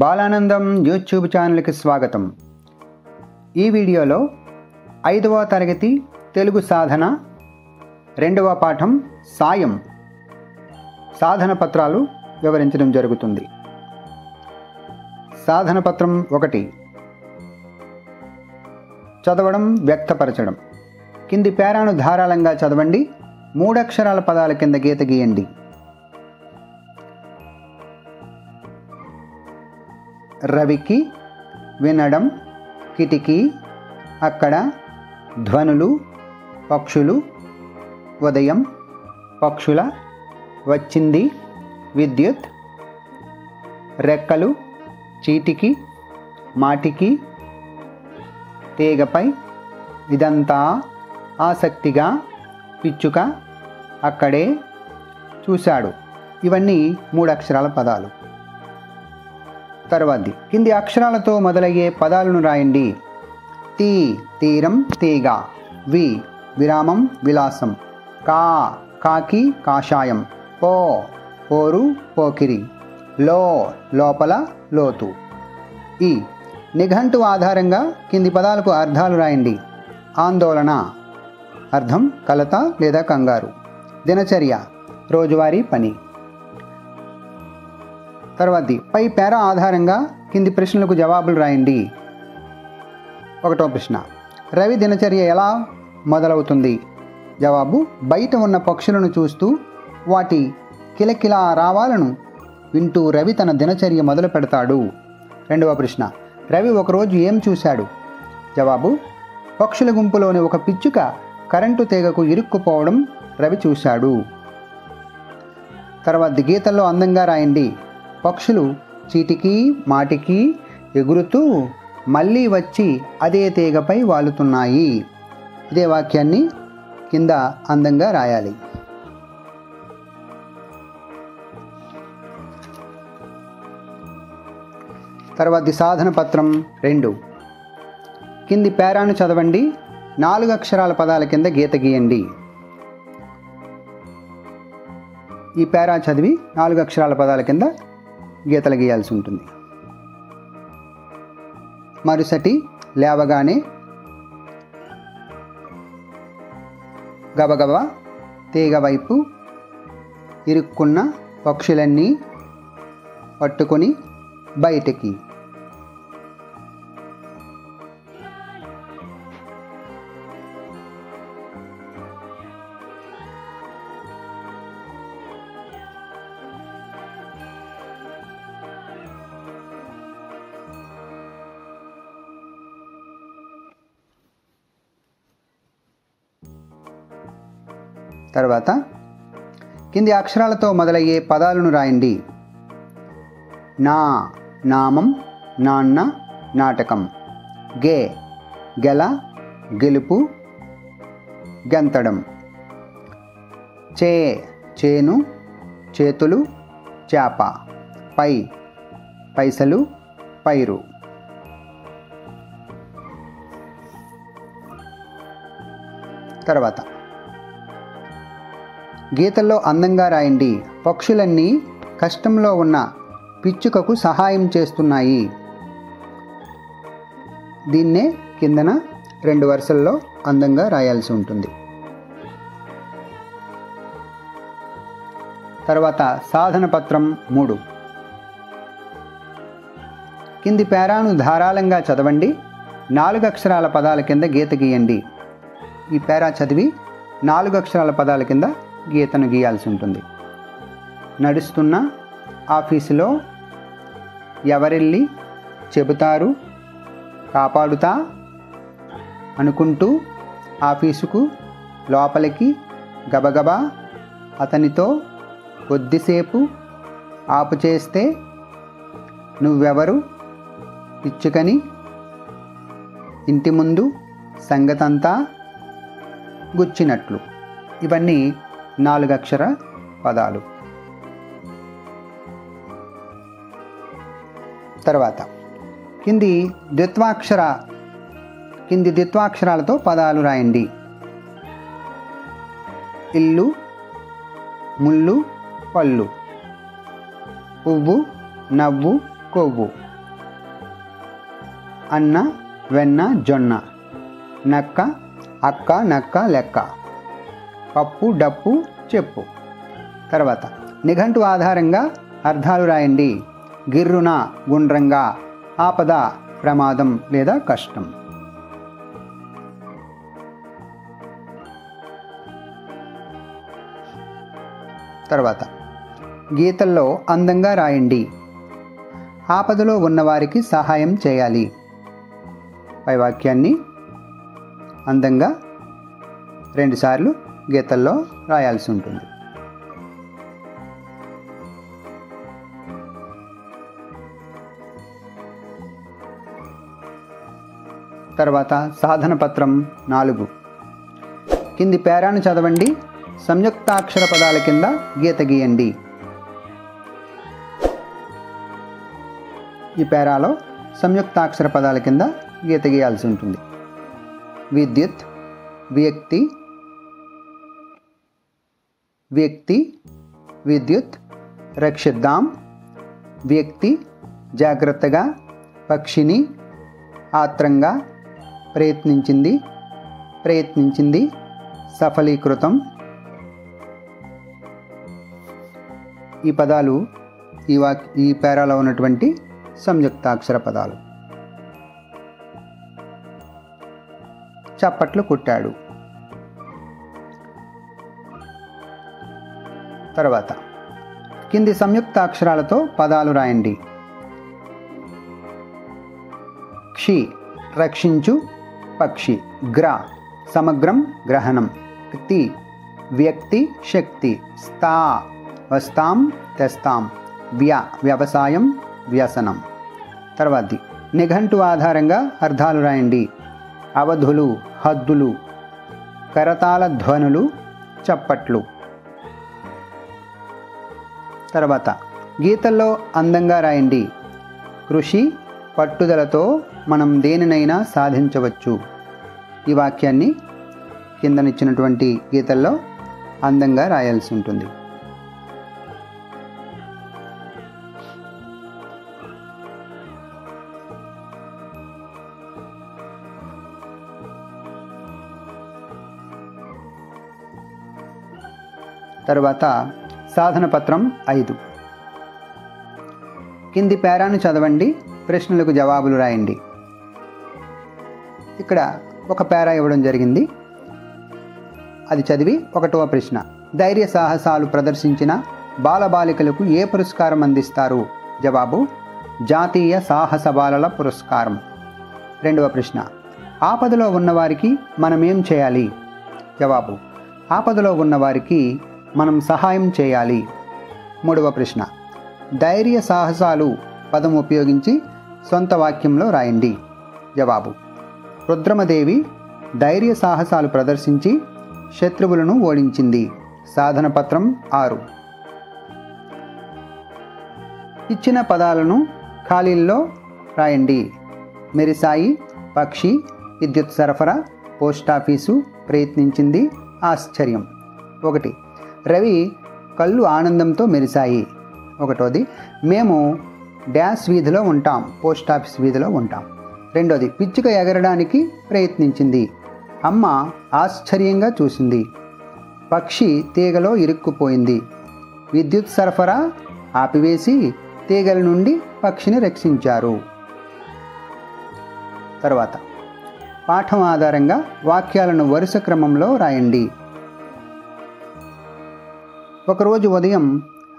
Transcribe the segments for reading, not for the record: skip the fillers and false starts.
Balanandam YouTube ఛానల్కి స్వాగతం. ఈ వీడియోలో 5వ తరగతి తెలుగు సాధన 2వ పాఠం సాయం సాధన పత్రాలు వివరించడం జరుగుతుంది. సాధన పత్రం 1 చదవడం వ్యక్తపరచడం. కింది పేరాను ధారాళంగా చదవండి. 3 అక్షరాల పదాల కింద గీత గీయండి. రవికి వినడం, కిటికీ, అక్కడ, ధ్వనులు, పక్షులు, ఉదయం, పక్షుల, వచ్చింది, విద్యుత్, రెక్కలు, చీటికి, మాటికి, తీగపై, ఇదంతా, ఆసక్తిగా, పిచ్చుక, అక్కడే, చూశాడు. ఇవన్నీ 3 అక్షరాల పదాలు. తర్వాతి కింది అక్షరాలతో మొదలయ్యే పదాలను రాయండి. తీ తీరం, తీగ. వి విరామం, విలాసం. కా కాకి, కాషాయం. పో పోరు, పోకిరి. లో లోపల, లోతు. ఈ నిఘంటు ఆధారంగా కింది పదాలకు అర్థాలు రాయండి. ఆందోళన అర్థం కలత లేదా కంగారు. దినచర్య రోజువారీ పని. తర్వాతి పై పేరా ఆధారంగా కింది ప్రశ్నలకు జవాబులు రాయండి. 1వ ప్రశ్న, రవి దినచర్య ఎలా మొదలవుతుంది? జవాబు, బయట ఉన్న పక్షులను చూస్తూ వాటి కిలకిలా రావాలను వింటూ రవి తన దినచర్య మొదలు పెడతాడు. 2వ ప్రశ్న, రవి ఒకరోజు ఏం చూశాడు? జవాబు, పక్షుల గుంపులోని ఒక పిచ్చుక కరెంటు తీగకు ఇరుక్కుపోవడం రవి చూశాడు. తర్వాత గీతల్లో అందంగా రాయండి. పక్షులు చీటికి మాటికి ఎగురుతూ మళ్ళీ వచ్చి అదే తీగపై వాలుతున్నాయి. ఇదే వాక్యాన్ని కింద అందంగా రాయాలి. తర్వాతి సాధన పత్రం 2 కింది పేరాను చదవండి. 4 అక్షరాల పదాల కింద గీత గీయండి. ఈ పేరా చదివి 4 అక్షరాల పదాల కింద గీతలు గీయాల్సి ఉంటుంది. మరుసటి లేవగానే, గబగబ, తీగ వైపు, ఇరుక్కున్న పక్షులన్నీ పట్టుకొని బయటికి. తర్వాత కింది అక్షరాలతో మొదలయ్యే పదాలను రాయండి. నా నామం, నాన్న, నాటకం. గే గెల, గెలుపు, గెంతడం. చే చేను, చేతులు, చేప. పై పైసలు, పైరు. తర్వాత గీతల్లో అందంగా రాయండి. పక్షులన్నీ కష్టంలో ఉన్న పిచ్చుకకు సహాయం చేస్తున్నాయి. దీన్నే కిందన 2 వరుసల్లో అందంగా రాయాల్సి ఉంటుంది. తర్వాత సాధన పత్రం 3 కింది పేరాను ధారాళంగా చదవండి. 4 అక్షరాల పదాల కింద గీత గీయండి. ఈ పేరా చదివి 4 అక్షరాల పదాల కింద గీతను గీయాల్సి ఉంటుంది. నడుస్తున్న ఆఫీసులో, ఎవరెళ్ళి చెబుతారు, కాపాడుతా, అనుకుంటూ, ఆఫీసుకు, లోపలికి, గబగబా, అతనితో, కొద్దిసేపు, ఆపు చేస్తే, నువ్వెవరు, పిచ్చుకని, ఇంటి ముందు, సంగతంతా, గుచ్చినట్లు. ఇవన్నీ 4 అక్షర పదాలు. తర్వాత కింది ద్విత్వాక్షరాలతో పదాలు రాయండి. ఇల్లు, ముళ్ళు, పళ్ళు. పువ్వు, నవ్వు, కొవ్వు. అన్న, వెన్న, జొన్న. నక్క, అక్క, నక్క, లెక్క. పప్పు, డప్పు, చెప్పు. తర్వాత నిఘంటు ఆధారంగా అర్థాలు రాయండి. గిర్రున, గుండ్రంగా. ఆపద, ప్రమాదం లేదా కష్టం. తర్వాత గీతల్లో అందంగా రాయండి. ఆపదలో ఉన్నవారికి సహాయం చేయాలి. పై వాక్యాన్ని అందంగా 2 సార్లు గీతల్లో రాయాల్సి ఉంటుంది. తర్వాత సాధన పత్రం 4. కింది పేరాను చదవండి. సంయుక్తాక్షర పదాల కింద గీత గీయండి. ఈ పేరాలో సంయుక్తాక్షర పదాల కింద గీత గీయాల్సి ఉంటుంది. విద్యుత్, వ్యక్తి, వ్యక్తి, విద్యుత్. రక్షిద్దాం, వ్యక్తి, జాగ్రత్తగా. పక్షిని, ఆత్రంగా. ప్రయత్నించింది, ప్రయత్నించింది. సఫలీకృతం. ఈ పదాలు ఈ పేరాలో ఉన్నటువంటి సంయుక్తాక్షర పదాలు. చప్పట్లు కొట్టాడు. తర్వాత కింది సంయుక్తాక్షరాలతో పదాలు రాయండి. క్షి, రక్షించు, పక్షి. గ్ర, సమగ్రం, గ్రహణం. క్తి, వ్యక్తి, శక్తి. స్థా, వస్తాం, తెస్తాం. వ్య, వ్యవసాయం, వ్యసనం. తర్వాతి నిఘంటు ఆధారంగా అర్థాలు రాయండి. అవధులు, హద్దులు. కరతాళ ధ్వనులు, చప్పట్లు. తర్వాత గీతల్లో అందంగా రాయండి. కృషి, పట్టుదలతో మనం దేనినైనా సాధించవచ్చు. ఈ వాక్యాన్ని కిందనిచ్చినటువంటి గీతల్లో అందంగా రాయాల్సి ఉంటుంది. తరువాత సాధన పత్రం 5. కింది పేరాను చదవండి. ప్రశ్నలకు జవాబులు రాయండి. ఇక్కడ ఒక పేరా ఇవ్వడం జరిగింది. అది చదివి 1వ ప్రశ్న. ధైర్య సాహసాలు ప్రదర్శించిన బాలబాలికలకు ఏ పురస్కారం అందిస్తారు? జవాబు, జాతీయ సాహస బాలల పురస్కారం. 2వ ప్రశ్న. ఆపదలో ఉన్నవారికి మనమేం చేయాలి? జవాబు, ఆపదలో ఉన్నవారికి మనం సహాయం చేయాలి. 3వ ప్రశ్న. ధైర్య సాహసాలు పదం ఉపయోగించి సొంత వాక్యంలో రాయండి. జవాబు, రుద్రమదేవి ధైర్య సాహసాలు ప్రదర్శించి శత్రువులను ఓడించింది. సాధన పత్రం 6. ఇచ్చిన పదాలను ఖాళీల్లో రాయండి. మెరిసాయి, పక్షి, విద్యుత్ సరఫరా, పోస్టాఫీసు, ప్రయత్నించింది, ఆశ్చర్యం. 1. రవి కళ్ళు ఆనందంతో మెరిశాయి. 1వది, మేము డ్యాష్ వీధిలో ఉంటాం, పోస్టాఫీస్ వీధిలో ఉంటాం. 2వది, పిచ్చుక ఎగరడానికి ప్రయత్నించింది, అమ్మ ఆశ్చర్యంగా చూసింది. పక్షి తీగలో ఇరుక్కుపోయింది. విద్యుత్ సరఫరా ఆపివేసి తీగల నుండి పక్షిని రక్షించారు. తర్వాత పాఠం ఆధారంగా వాక్యాలను వరుస క్రమంలో రాయండి. ఒకరోజు ఉదయం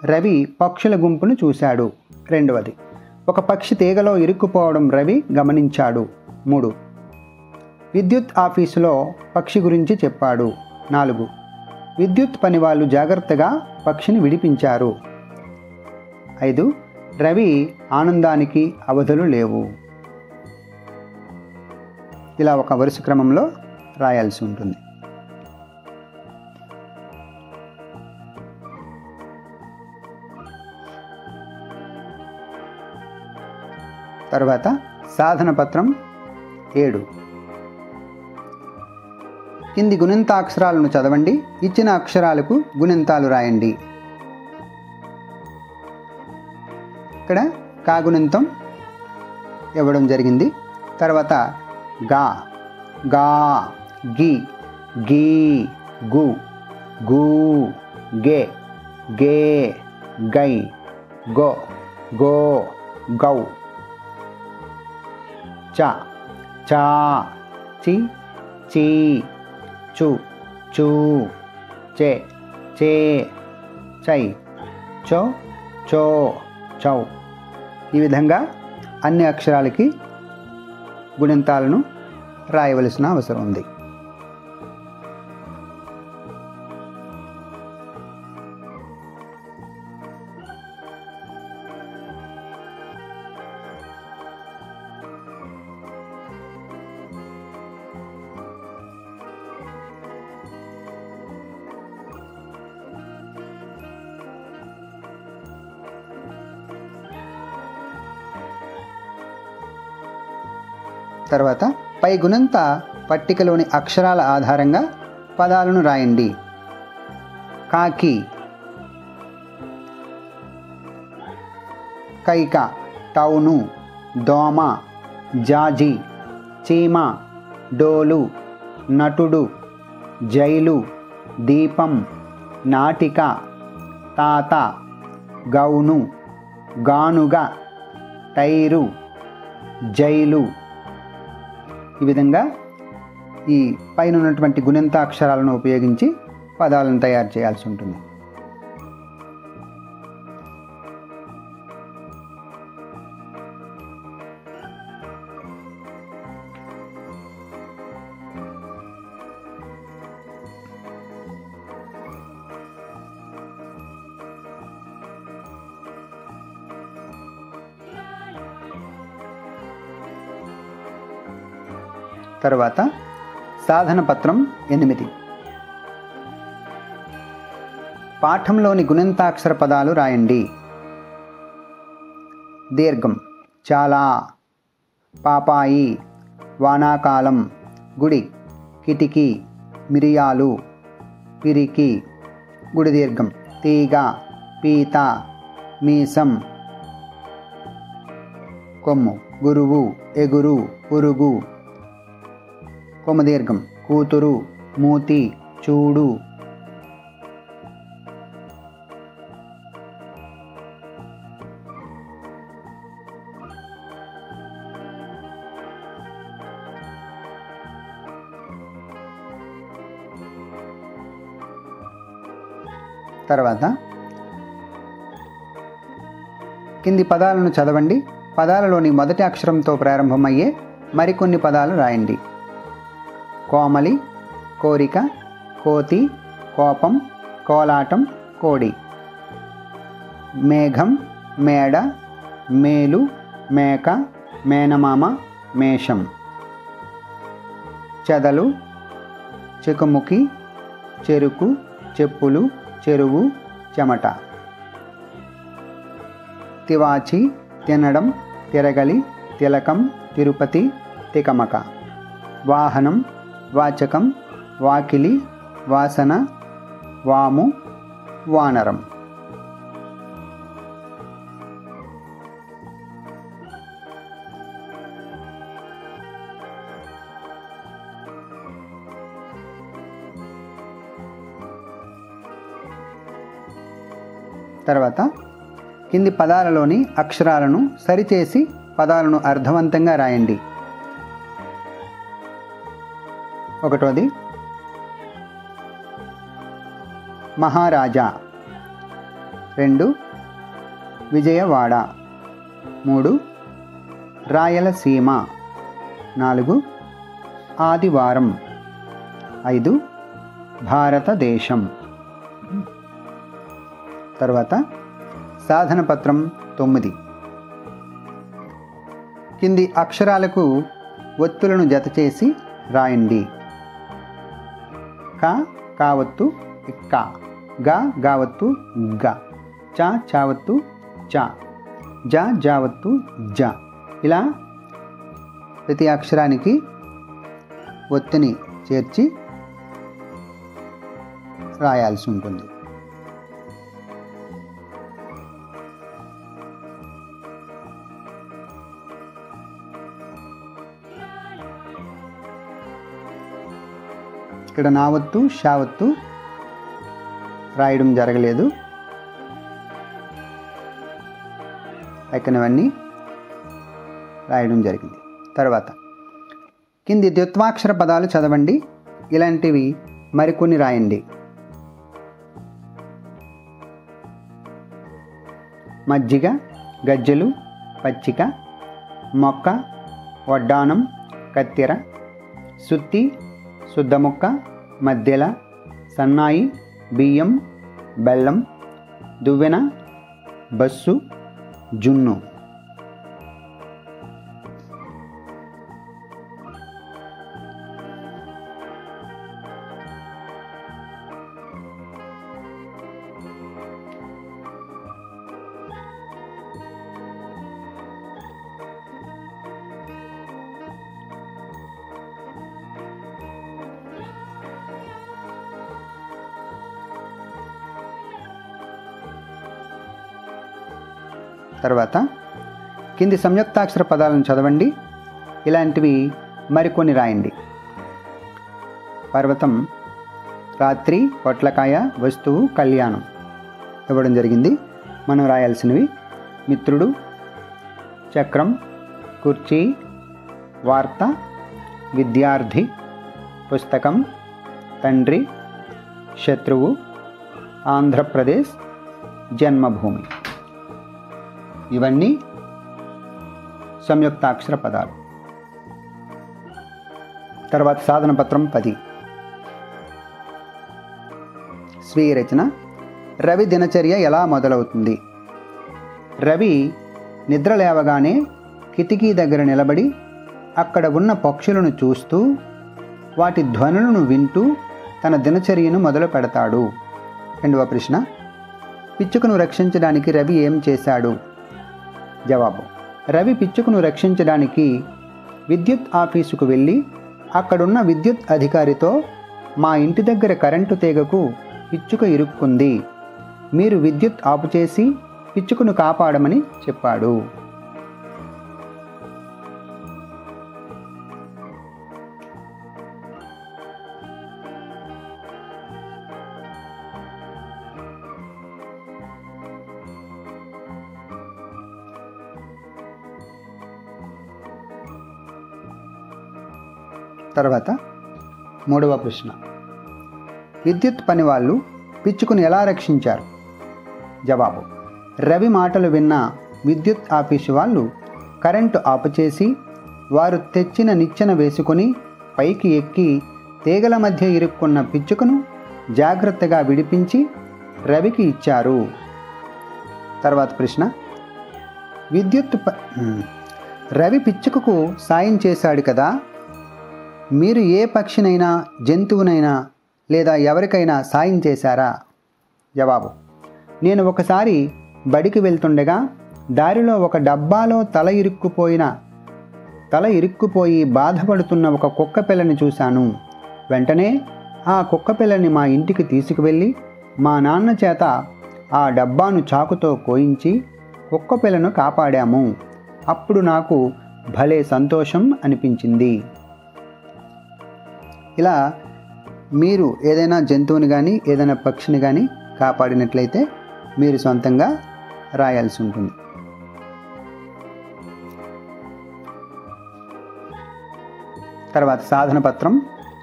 రవి పక్షుల గుంపును చూశాడు. 2వది, ఒక పక్షి తీగలో ఇరుక్కుపోవడం రవి గమనించాడు. 3. విద్యుత్ ఆఫీసులో పక్షి గురించి చెప్పాడు. 4. విద్యుత్ పని వాళ్ళు జాగ్రత్తగా పక్షిని విడిపించారు. 5. రవి ఆనందానికి అవధులు లేవు. ఇలా ఒక వరుస క్రమంలో రాయాల్సి ఉంటుంది. తర్వాత సాధన పత్రం 7. కింది గుణింతాక్షరాలను చదవండి. ఇచ్చిన అక్షరాలకు గుణింతాలు రాయండి. ఇక్కడ కాగుణింతం ఇవ్వడం జరిగింది. తర్వాత గా, గా, గి, గీ, గు, గు, గే, గే, గై, గో, గో, గౌ, చ, చా, చి, చీ, చు, చూ, చే, చే, చై, చో, చో, చౌ. ఈ విధంగా అన్ని అక్షరాలకి గుణింతాలను రాయవలసిన అవసరం ఉంది. తర్వాత పై గుణంత పట్టికలోని అక్షరాల ఆధారంగా పదాలను రాయండి. కాకి, కైక, టౌను, దోమ, జాజి, చీమ, డోలు, నటుడు, జైలు, దీపం, నాటిక, తాత, గౌను, గానుగ, టైరు, జైలు. ఈ విధంగా ఈ పైన ఉన్నటువంటి గుణింత అక్షరాలను ఉపయోగించి పదాలను తయారు చేయాల్సి ఉంటుంది. తర్వాత సాధన పత్రం 8. పాఠంలోని గుణింతాక్షర పదాలు రాయండి. దీర్ఘం, చాలా, పాపాయి, వానాకాలం, గుడి, కిటికీ, మిరియాలు, పిరికి. గుడి దీర్ఘం, తీగ, పీత, మీసం, కొమ్ము, గురువు, ఎగురు, పురుగు. కొమ్ము దీర్ఘం, కూతురు, మూతి, చూడు. తర్వాత కింది పదాలను చదవండి. పదాలలోని మొదటి అక్షరంతో ప్రారంభమయ్యే మరికొన్ని పదాలు రాయండి. కోమలి, కోరిక, కోతి, కోపం, కోలాటం, కోడి. మేఘం, మేడ, మేలు, మేక, మేనమామ, మేషం. చెదలు, చెకుముకి, చెరుకు, చెప్పులు, చెరువు, చెమట. తివాచి, తినడం, తిరగలి, తిలకం, తిరుపతి, తికమక. వాహనం, వాచకం, వాకిలి, వాసన, వాము, వానరం. తర్వాత కింది పదాలలోని అక్షరాలను సరిచేసి పదాలను అర్థవంతంగా రాయండి. 1. మహారాజా. 2. విజయవాడ. 3. రాయలసీమ. 4. ఆదివారం. 5. భారతదేశం. తర్వాత సాధన పత్రం 9. కింది అక్షరాలకు ఒత్తులను జతచేసి రాయండి. క, కావత్తు, ఇక్క. గ, గావత్తు, గ. చ, చావత్తు, చ. జ, జావత్తు, జ. ఇలా ప్రతి అక్షరానికి ఒత్తిని చేర్చి రాయాల్సి ఉంటుంది. ఇక్కడ నావత్తు షావత్తు రాయడం జరగలేదు. పక్కనవన్నీ రాయడం జరిగింది. తర్వాత కింది ద్విత్వాక్షర పదాలు చదవండి. ఇలాంటివి మరికొన్ని రాయండి. మజ్జిగ, గజ్జెలు, పచ్చిక, మొక్క, వడ్డానం, కత్తెర, సుత్తి, శుద్ధముక్క, మద్దెల, సన్నాయి, బియ్యం, బెల్లం, దువ్వెన, బస్సు, జున్ను. తర్వాత కింది సంయుక్తాక్షర పదాలను చదవండి. ఇలాంటివి మరికొన్ని రాయండి. పర్వతం, రాత్రి, పొట్లకాయ, వస్తువు, కళ్యాణం ఇవ్వడం జరిగింది. మనం రాయాల్సినవి మిత్రుడు, చక్రం, కుర్చీ, వార్త, విద్యార్థి, పుస్తకం, తండ్రి, శత్రువు, ఆంధ్రప్రదేశ్, జన్మభూమి. ఇవన్నీ సంయుక్తాక్షర పదాలు. తర్వాత సాధన పత్రం 10. స్వీయ రచన. రవి దినచర్య ఎలా మొదలవుతుంది? రవి నిద్ర లేవగానే కిటికీ దగ్గర నిలబడి అక్కడ ఉన్న పక్షులను చూస్తూ వాటి ధ్వనులను వింటూ తన దినచర్యను మొదలు పెడతాడు. రెండవ ప్రశ్న, పిచ్చుకను రక్షించడానికి రవి ఏం చేశాడు? జవాబు, రవి పిచ్చుకను రక్షించడానికి విద్యుత్ ఆఫీసుకు వెళ్ళి అక్కడున్న విద్యుత్ అధికారితో మా ఇంటి దగ్గర కరెంటు తీగకు పిచ్చుక ఇరుక్కుంది, మీరు విద్యుత్ ఆపు చేసి పిచ్చుకను కాపాడమని చెప్పాడు. తర్వాత మూడవ ప్రశ్న, విద్యుత్ పని వాళ్ళు పిచ్చుకను ఎలా రక్షించారు? జవాబు, రవి మాటలు విన్న విద్యుత్ ఆఫీసు వాళ్ళు కరెంటు ఆపుచేసి వారు తెచ్చిన నిచ్చెన వేసుకొని పైకి ఎక్కి తీగల మధ్య ఇరుక్కున్న పిచ్చుకను జాగ్రత్తగా విడిపించి రవికి ఇచ్చారు. తర్వాత ప్రశ్న, రవి పిచ్చుకకు సాయం చేశాడు కదా, మీరు ఏ పక్షినైనా జంతువునైనా లేదా ఎవరికైనా సాయం చేశారా? జవాబు, నేను ఒకసారి బడికి వెళ్తుండగా దారిలో ఒక డబ్బాలో తల ఇరుక్కుపోయి బాధపడుతున్న ఒక కుక్క పిల్లని చూశాను. వెంటనే ఆ కుక్క పిల్లని మా ఇంటికి తీసుకువెళ్ళి మా నాన్న చేత ఆ డబ్బాను చాకుతో కోయించి కుక్క పిల్లను కాపాడాము. అప్పుడు నాకు భలే సంతోషం అనిపించింది. ఇలా మీరు ఏదైనా జంతువుని కానీ ఏదైనా పక్షిని కానీ కాపాడినట్లయితే మీరు సొంతంగా రాయాల్సి ఉంటుంది. తర్వాత సాధన పత్రం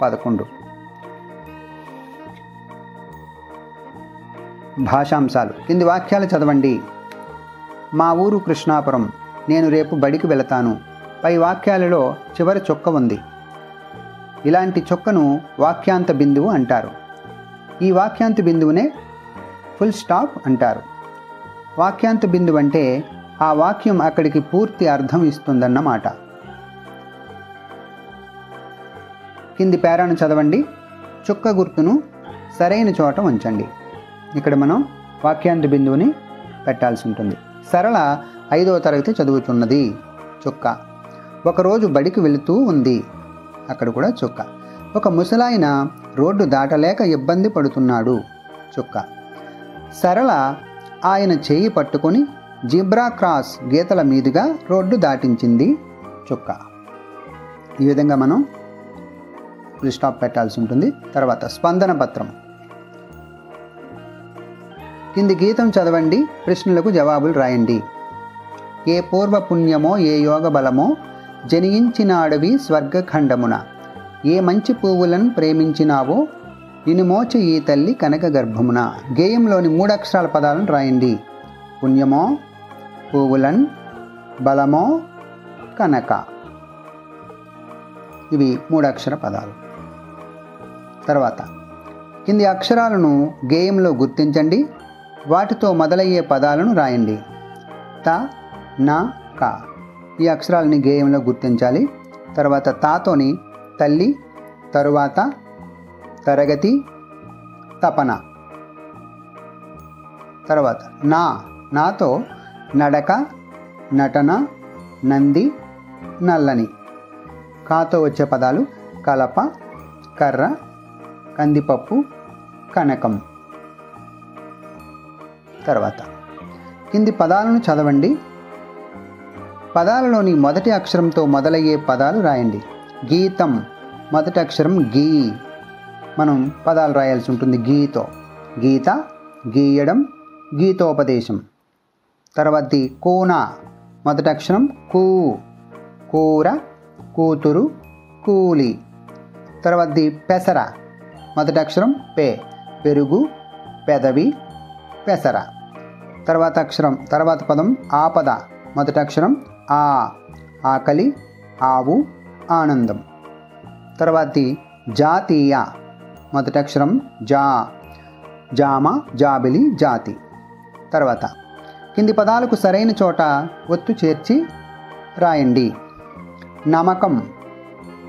11. భాషాంశాలు. కింది వాక్యాలు చదవండి. మా ఊరు కృష్ణాపురం, నేను రేపు బడికి వెళతాను. పై వాక్యాలలో చివరి చుక్క ఉంది. ఇలాంటి చుక్కను వాక్యాంత బిందువు అంటారు. ఈ వాక్యాంత బిందువునే ఫుల్ స్టాప్ అంటారు. వాక్యాంత బిందువు అంటే ఆ వాక్యం అక్కడికి పూర్తి అర్థం ఇస్తుందన్నమాట. కింది పేరాను చదవండి. చుక్క గుర్తును సరైన చోట ఉంచండి. ఇక్కడ మనం వాక్యాంత బిందువుని పెట్టాల్సి ఉంటుంది. సరళ 5వ తరగతి చదువుతున్నది. చుక్క. ఒకరోజు బడికి వెళుతూ ఉంది. అక్కడ కూడా చుక్క. ఒక ముసలాయన రోడ్డు దాటలేక ఇబ్బంది పడుతున్నాడు. చుక్క. సరళ ఆయన చేయి పట్టుకొని జిబ్రా క్రాస్ గీతల మీదుగా రోడ్డు దాటించింది. చుక్క. ఈ విధంగా మనం ఫుల్ స్టాప్ పెట్టాల్సి ఉంటుంది. తర్వాత స్పందన పత్రం. కింది గీతం చదవండి, ప్రశ్నలకు జవాబులు రాయండి. ఏ పూర్వ పుణ్యమో ఏ యోగ బలమో జనించినాడవి స్వర్గఖండమున, ఏ మంచి పువ్వులను ప్రేమించినావో నిన్ను మోచ ఈ తల్లి కనక గర్భమున. గేయంలోని 3 అక్షరాల పదాలను రాయండి. పుణ్యమో, పువ్వులన్, బలమో, కనక. ఇవి 3 అక్షర పదాలు. తర్వాత కింది అక్షరాలను గేయంలో గుర్తించండి. వాటితో మొదలయ్యే పదాలను రాయండి. త, న, క. ఈ అక్షరాలని గేయంలో గుర్తించాలి. తర్వాత తాతోని తల్లి, తరువాత తరగతి, తపన. తర్వాత నాతో నడక, నటన, నంది, నల్లని. కాతో వచ్చే పదాలు కలప, కర్ర, కందిపప్పు, కనకం. తర్వాత కింది పదాలను చదవండి. పదాలలోని మొదటి అక్షరంతో మొదలయ్యే పదాలు రాయండి. గీతం, మొదటి అక్షరం గీ. మనం పదాలు రాయాల్సి ఉంటుంది గీతో. గీత, గీయడం, గీతోపదేశం. తర్వాతది కూన, మొదటి అక్షరం కూ. కూర, కూతురు, కూలి. తర్వాతది పెసర, మొదటి అక్షరం పే. పెరుగు, పెదవి, పెసర. తర్వాత పదం ఆపద, మొదటి అక్షరం ఆ. ఆకలి, ఆవు, ఆనందం. తర్వాతది జాతీయ, మొదటి అక్షరం జా. జామ, జాబిలి, జాతి. తర్వాత కింది పదాలకు సరైన చోట ఒత్తు చేర్చి రాయండి. నమ్మకం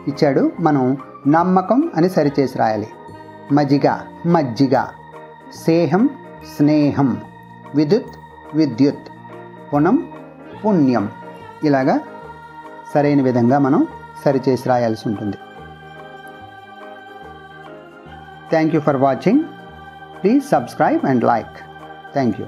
ఇచ్చాడు, మనం నమ్మకం అని సరిచేసి రాయాలి. మజ్జిగ, మజ్జిగ. సేహం, స్నేహం. విద్యుత్, విద్యుత్. పుణం, పుణ్యం. ఇలాగా సరైన విధంగా మనం సరిచేసి రాయాల్సి ఉంటుంది. Thank you for watching. Please subscribe and like. Thank you.